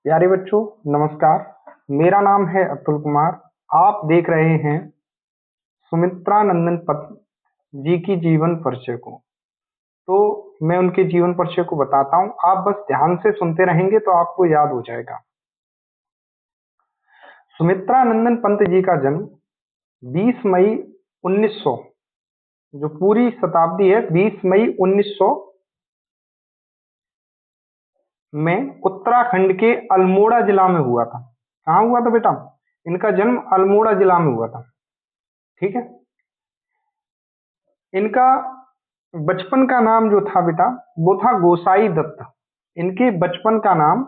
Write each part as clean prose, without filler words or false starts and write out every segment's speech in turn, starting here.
प्यारे बच्चों, नमस्कार। मेरा नाम है अतुल कुमार। आप देख रहे हैं सुमित्रा नंदन पत जी की जीवन परिचय को। तो मैं उनके जीवन परिचय को बताता हूँ, आप बस ध्यान से सुनते रहेंगे तो आपको याद हो जाएगा। सुमित्रा नंदन पंत जी का जन्म 20 मई 1900, जो पूरी शताब्दी है 20 मई 1900 में उत्तराखंड के अल्मोड़ा जिला में हुआ था। कहाँ हुआ था बेटा? इनका जन्म अल्मोड़ा जिला में हुआ था। ठीक है। इनका बचपन का नाम जो था बेटा, वो था गोसाई दत्त। इनके बचपन का नाम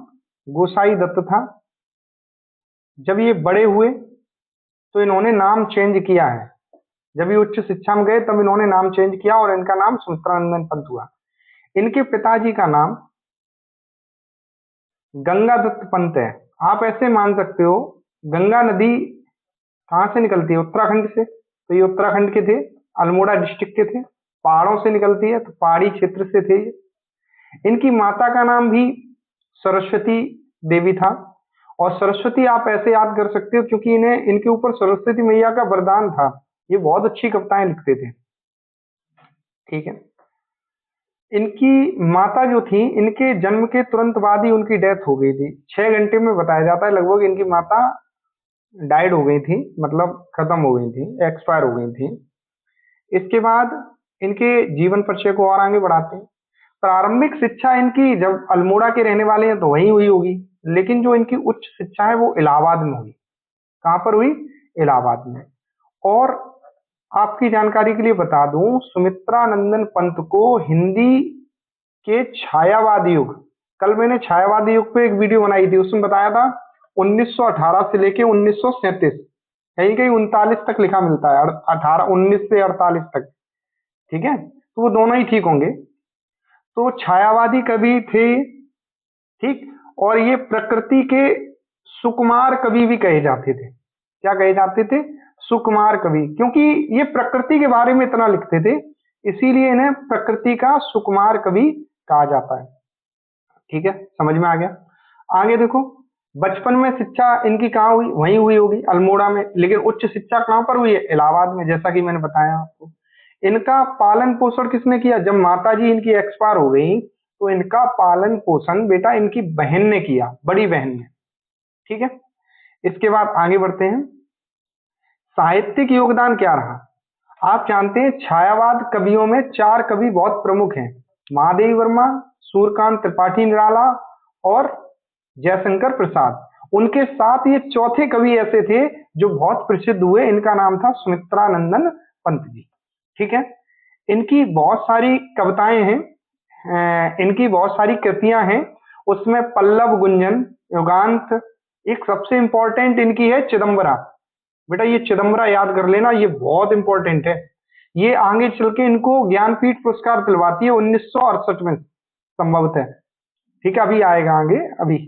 गोसाई दत्त था। जब ये बड़े हुए तो इन्होंने नाम चेंज किया है। जब ये उच्च शिक्षा में गए तब इन्होंने नाम चेंज किया और इनका नाम सुमित्रानंदन पंत हुआ। इनके पिताजी का नाम गंगा दत्त पंत है। आप ऐसे मान सकते हो, गंगा नदी कहाँ से निकलती है? उत्तराखंड से। तो ये उत्तराखंड के थे, अल्मोड़ा डिस्ट्रिक्ट के थे। पहाड़ों से निकलती है तो पहाड़ी क्षेत्र से थे ये। इनकी माता का नाम भी सरस्वती देवी था। और सरस्वती आप ऐसे याद कर सकते हो क्योंकि इन्हें इनके ऊपर सरस्वती मैया का वरदान था। ये बहुत अच्छी कविताएं लिखते थे। ठीक है। इनकी माता जो थी, इनके जन्म के तुरंत बाद ही उनकी डेथ हो गई थी। 6 घंटे में बताया जाता है लगभग इनकी माता डाइड हो गई थी, मतलब खत्म हो गई थी, एक्सपायर हो गई थी। इसके बाद इनके जीवन परिचय को और आगे बढ़ाते हैं। प्रारंभिक शिक्षा इनकी, जब अल्मोड़ा के रहने वाले हैं तो वहीं हुई होगी, लेकिन जो इनकी उच्च शिक्षा है वो इलाहाबाद में हुई। कहाँ पर हुई? इलाहाबाद में। और आपकी जानकारी के लिए बता दूं, सुमित्रा नंदन पंत को हिंदी के छायावादी युग, कल मैंने छायावादी युग पे एक वीडियो बनाई थी, उसमें बताया था 1918 से लेके 1937, कहीं कहीं 39 तक लिखा मिलता है, 19 से 48 तक। ठीक है, तो वो दोनों ही ठीक होंगे। तो छायावादी कवि थे। ठीक। और ये प्रकृति के सुकुमार कवि भी कहे जाते थे। क्या कहे जाते थे? सुकुमार कवि, क्योंकि ये प्रकृति के बारे में इतना लिखते थे, इसीलिए इन्हें प्रकृति का सुकुमार कवि कहा जाता है। ठीक है, समझ में आ गया। आगे देखो, बचपन में शिक्षा इनकी कहाँ हुई? वहीं हुई होगी, अल्मोड़ा में। लेकिन उच्च शिक्षा कहाँ पर हुई है? इलाहाबाद में, जैसा कि मैंने बताया आपको। इनका पालन पोषण किसने किया? जब माताजी इनकी एक्सपायर हो गई तो इनका पालन पोषण बेटा इनकी बहन ने किया, बड़ी बहन ने। ठीक है। इसके बाद आगे बढ़ते हैं। साहित्यिक योगदान क्या रहा? आप जानते हैं छायावाद कवियों में 4 कवि बहुत प्रमुख हैं, महादेवी वर्मा, सूर्यकांत त्रिपाठी निराला और जयशंकर प्रसाद। उनके साथ ये चौथे कवि ऐसे थे जो बहुत प्रसिद्ध हुए। इनका नाम था सुमित्रानंदन पंत जी। ठीक है। इनकी बहुत सारी कविताएं हैं, इनकी बहुत सारी कृतियां हैं। उसमें पल्लव गुंजन, युगांत, एक सबसे इंपॉर्टेंट इनकी है चिदम्बरा। बेटा ये चिदम्बरा याद कर लेना, ये बहुत इंपॉर्टेंट है। ये आगे चल के इनको ज्ञानपीठ पुरस्कार दिलवाती है 1968 में संभवतः। ठीक है, अभी आएगा आगे अभी।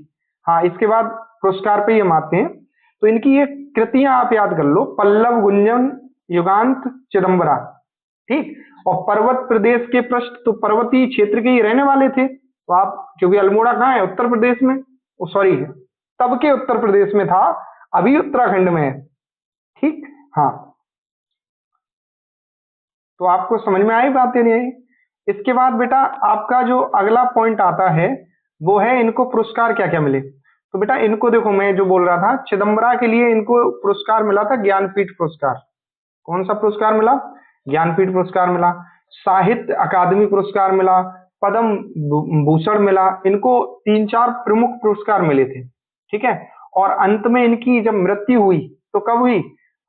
हाँ, इसके बाद पुरस्कार पे हम आते हैं। तो इनकी ये कृतियां आप याद कर लो, पल्लव गुंजन, युगांत, चिदम्बरा। ठीक। और पर्वत प्रदेश के पृष्ठ, तो पर्वतीय क्षेत्र के ही रहने वाले थे। तो आप, क्योंकि अल्मोड़ा कहाँ है? उत्तर प्रदेश में, सॉरी तब के उत्तर प्रदेश में था, अभी उत्तराखंड में है। ठीक। हाँ, तो आपको समझ में आई बात नहीं? इसके बाद बेटा आपका जो अगला पॉइंट आता है वो है इनको पुरस्कार क्या क्या मिले। तो बेटा इनको देखो, मैं जो बोल रहा था, चिदम्बरा के लिए इनको पुरस्कार मिला था ज्ञानपीठ पुरस्कार। कौन सा पुरस्कार मिला? ज्ञानपीठ पुरस्कार मिला। साहित्य अकादमी पुरस्कार मिला, पद्म भूषण मिला। इनको 3-4 प्रमुख पुरस्कार मिले थे। ठीक है। और अंत में इनकी जब मृत्यु हुई तो कब हुई?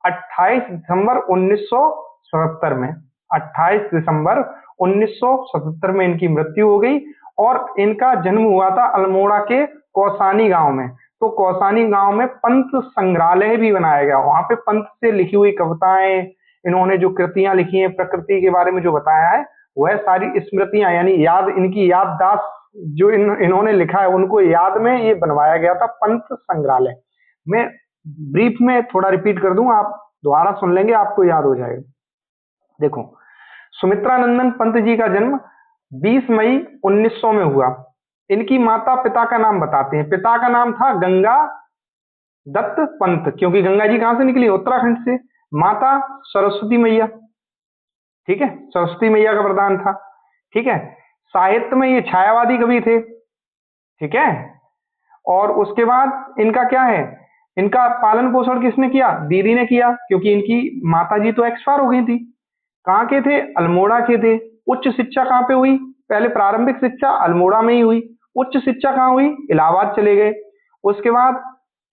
28 दिसंबर 1977 में। 28 दिसंबर 1977 में इनकी मृत्यु हो गई। और इनका जन्म हुआ था अल्मोड़ा के कौसानी गांव में। तो कौसानी गांव में पंत संग्रहालय भी बनाया गया। वहां पे पंत से लिखी हुई कविताएं, इन्होंने जो कृतियां लिखी हैं, प्रकृति के बारे में जो बताया है, वह सारी स्मृतियां, यानी याद, इनकी याददाश्त जो इन्होंने लिखा है उनको याद में ये बनवाया गया था पंत संग्रहालय। मैं ब्रीफ में थोड़ा रिपीट कर दूं, आप दोबारा सुन लेंगे, आपको याद हो जाएगा। देखो, सुमित्रानंदन पंत जी का जन्म 20 मई 1900 में हुआ। इनकी माता पिता का नाम बताते हैं। पिता का नाम था गंगा दत्त पंत, क्योंकि गंगा जी कहां से निकली? उत्तराखंड से। माता सरस्वती मैया, ठीक है, सरस्वती मैया का वरदान था। ठीक है, साहित्य में ये छायावादी कवि थे। ठीक है, और उसके बाद इनका क्या है, इनका पालन पोषण किसने किया? दीदी ने किया, क्योंकि इनकी माता जी तो एक्सपायर हो गई थी। कहाँ के थे? अल्मोड़ा के थे। उच्च शिक्षा कहाँ पे हुई? पहले प्रारंभिक शिक्षा अल्मोड़ा में ही हुई। उच्च शिक्षा कहाँ हुई? इलाहाबाद चले गए। उसके बाद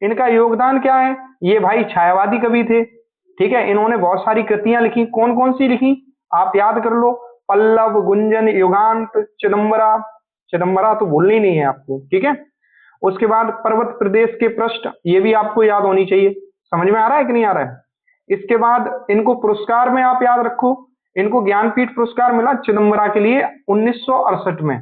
इनका योगदान क्या है? ये भाई छायावादी कवि थे। ठीक है, इन्होंने बहुत सारी कृतियां लिखी। कौन कौन सी लिखी आप याद कर लो? पल्लव, गुंजन, युगांत, चिदम्बरा। चिदम्बरा तो भूलनी ही नहीं है आपको। ठीक है, उसके बाद पर्वत प्रदेश के पृष्ठ, ये भी आपको याद होनी चाहिए। समझ में आ रहा है कि नहीं आ रहा है? इसके बाद इनको पुरस्कार में आप याद रखो, इनको ज्ञानपीठ पुरस्कार मिला चिदम्बरा के लिए 1968 में,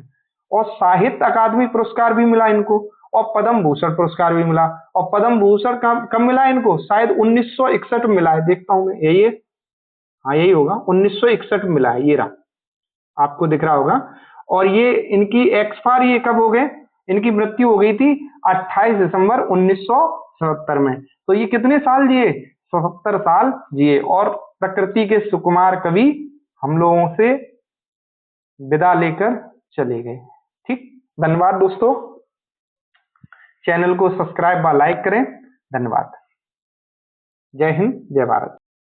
और साहित्य अकादमी पुरस्कार भी मिला इनको, और पद्म भूषण पुरस्कार भी मिला। और पद्म भूषण कब मिला इनको? शायद 1961 में मिला है, देखता हूं मैं, यही है, हाँ यही होगा, 1961 में मिला है, ये रहा, आपको दिख रहा होगा। और ये इनकी एक्सपायर ये कब हो गए? इनकी मृत्यु हो गई थी 28 दिसंबर 1977 में। तो ये कितने साल जिए? 77 साल जिए, और प्रकृति के सुकुमार कवि हम लोगों से विदा लेकर चले गए। ठीक, धन्यवाद दोस्तों, चैनल को सब्सक्राइब व लाइक करें। धन्यवाद। जय हिंद, जय भारत।